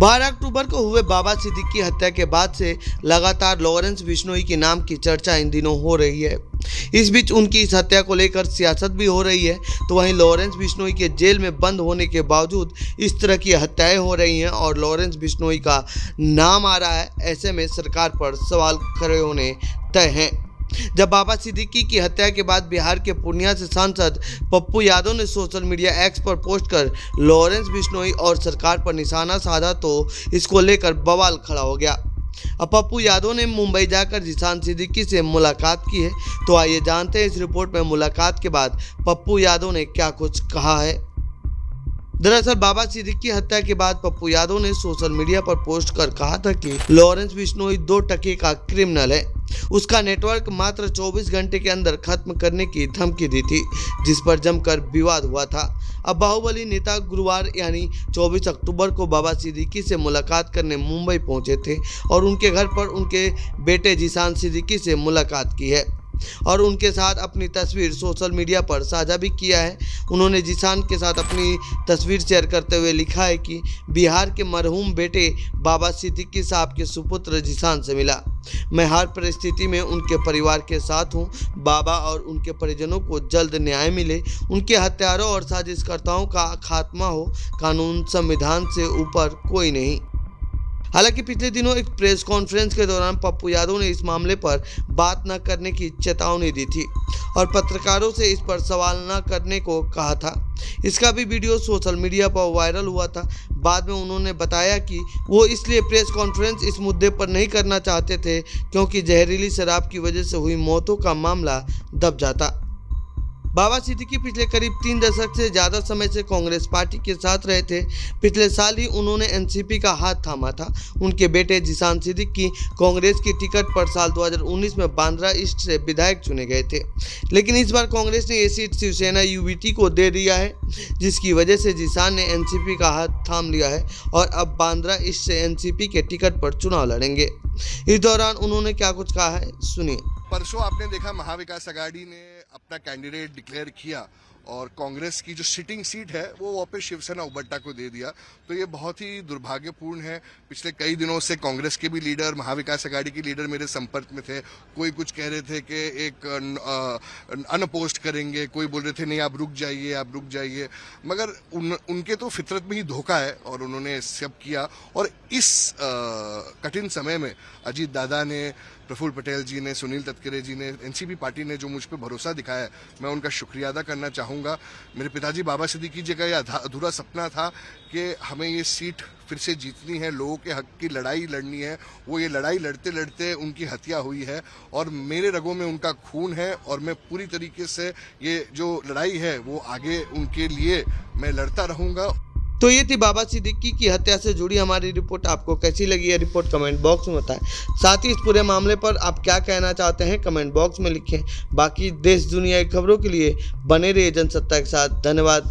12 अक्टूबर को हुए बाबा सिद्दीकी की हत्या के बाद से लगातार लॉरेंस बिश्नोई के नाम की चर्चा इन दिनों हो रही है। इस बीच उनकी इस हत्या को लेकर सियासत भी हो रही है, तो वहीं लॉरेंस बिश्नोई के जेल में बंद होने के बावजूद इस तरह की हत्याएं हो रही हैं और लॉरेंस बिश्नोई का नाम आ रहा है। ऐसे में सरकार पर सवाल खड़े होने तय हैं। जब बाबा सिद्दीकी की हत्या के बाद बिहार के पूर्णिया से सांसद पप्पू यादव ने सोशल मीडिया एक्स पर पोस्ट कर लॉरेंस बिश्नोई और सरकार पर निशाना साधा, तो इसको लेकर बवाल खड़ा हो गया। अब पप्पू यादव ने मुंबई जाकर जीशान सिद्दीकी से मुलाकात की है, तो आइए जानते हैं इस रिपोर्ट में मुलाकात के बाद पप्पू यादव ने क्या कुछ कहा है। दरअसल बाबा सिद्दीकी की हत्या के बाद पप्पू यादव ने सोशल मीडिया पर पोस्ट कर कहा था कि लॉरेंस बिश्नोई 2 टके का क्रिमिनल है। उसका नेटवर्क मात्र 24 घंटे के अंदर खत्म करने की धमकी दी थी, जिस पर जमकर विवाद हुआ था। अब बाहुबली नेता गुरुवार यानी 24 अक्टूबर को बाबा सिद्दीकी से मुलाकात करने मुंबई पहुंचे थे और उनके घर पर उनके बेटे जीशान सिद्दीकी से मुलाकात की है और उनके साथ अपनी तस्वीर सोशल मीडिया पर साझा भी किया है। उन्होंने जीशान के साथ अपनी तस्वीर शेयर करते हुए लिखा है कि बिहार के मरहूम बेटे बाबा सिद्दीकी साहब के सुपुत्र जीशान से मिला। मैं हर परिस्थिति में उनके परिवार के साथ हूं। बाबा और उनके परिजनों को जल्द न्याय मिले, उनके हत्यारों और साजिशकर्ताओं का खात्मा हो। कानून संविधान से ऊपर कोई नहीं। हालांकि पिछले दिनों एक प्रेस कॉन्फ्रेंस के दौरान पप्पू यादव ने इस मामले पर बात न करने की चेतावनी दी थी और पत्रकारों से इस पर सवाल न करने को कहा था। इसका भी वीडियो सोशल मीडिया पर वायरल हुआ था। बाद में उन्होंने बताया कि वो इसलिए प्रेस कॉन्फ्रेंस इस मुद्दे पर नहीं करना चाहते थे क्योंकि जहरीली शराब की वजह से हुई मौतों का मामला दब जाता। बाबा सिद्दीकी पिछले करीब 3 दशक से ज़्यादा समय से कांग्रेस पार्टी के साथ रहे थे। पिछले साल ही उन्होंने एनसीपी का हाथ थामा था। उनके बेटे जीशान सिद्दीकी कांग्रेस की टिकट पर साल 2019 में बांद्रा ईस्ट से विधायक चुने गए थे, लेकिन इस बार कांग्रेस ने ये सीट शिवसेना यूवीटी को दे दिया है, जिसकी वजह से जीशान ने एनसीपी का हाथ थाम लिया है और अब बांद्रा ईस्ट से एनसीपी के टिकट पर चुनाव लड़ेंगे। इस दौरान उन्होंने क्या कुछ कहा है, सुनिए। परसों आपने देखा महाविकास आघाड़ी ने अपना कैंडिडेट डिक्लेयर किया और कांग्रेस की जो सिटिंग सीट है वो वापस शिवसेना उबट्टा को दे दिया। तो ये बहुत ही दुर्भाग्यपूर्ण है। पिछले कई दिनों से कांग्रेस के भी लीडर, महाविकास आघाड़ी के लीडर मेरे संपर्क में थे। कोई कुछ कह रहे थे कि एक अनपोस्ट करेंगे, कोई बोल रहे थे नहीं आप रुक जाइए, मगर उनके तो फितरत में ही धोखा है और उन्होंने सब किया। और इस कठिन समय में अजीत दादा ने, प्रफुल्ल पटेल जी ने, सुनील तटकरे जी ने, एनसीपी पार्टी ने जो मुझ पर भरोसा दिखाया है, मैं उनका शुक्रिया अदा करना चाहूँगा। मेरे पिताजी बाबा सिद्दीकी जी का ये अधूरा सपना था कि हमें ये सीट फिर से जीतनी है, लोगों के हक की लड़ाई लड़नी है। वो ये लड़ाई लड़ते लड़ते उनकी हत्या हुई है और मेरे रगों में उनका खून है और मैं पूरी तरीके से ये जो लड़ाई है वो आगे उनके लिए मैं लड़ता रहूँगा। तो ये थी बाबा सिद्दीकी की हत्या से जुड़ी हमारी रिपोर्ट। आपको कैसी लगी है रिपोर्ट कमेंट बॉक्स में बताएं। साथ ही इस पूरे मामले पर आप क्या कहना चाहते हैं कमेंट बॉक्स में लिखें। बाकी देश दुनिया की खबरों के लिए बने रहिए जनसत्ता के साथ। धन्यवाद।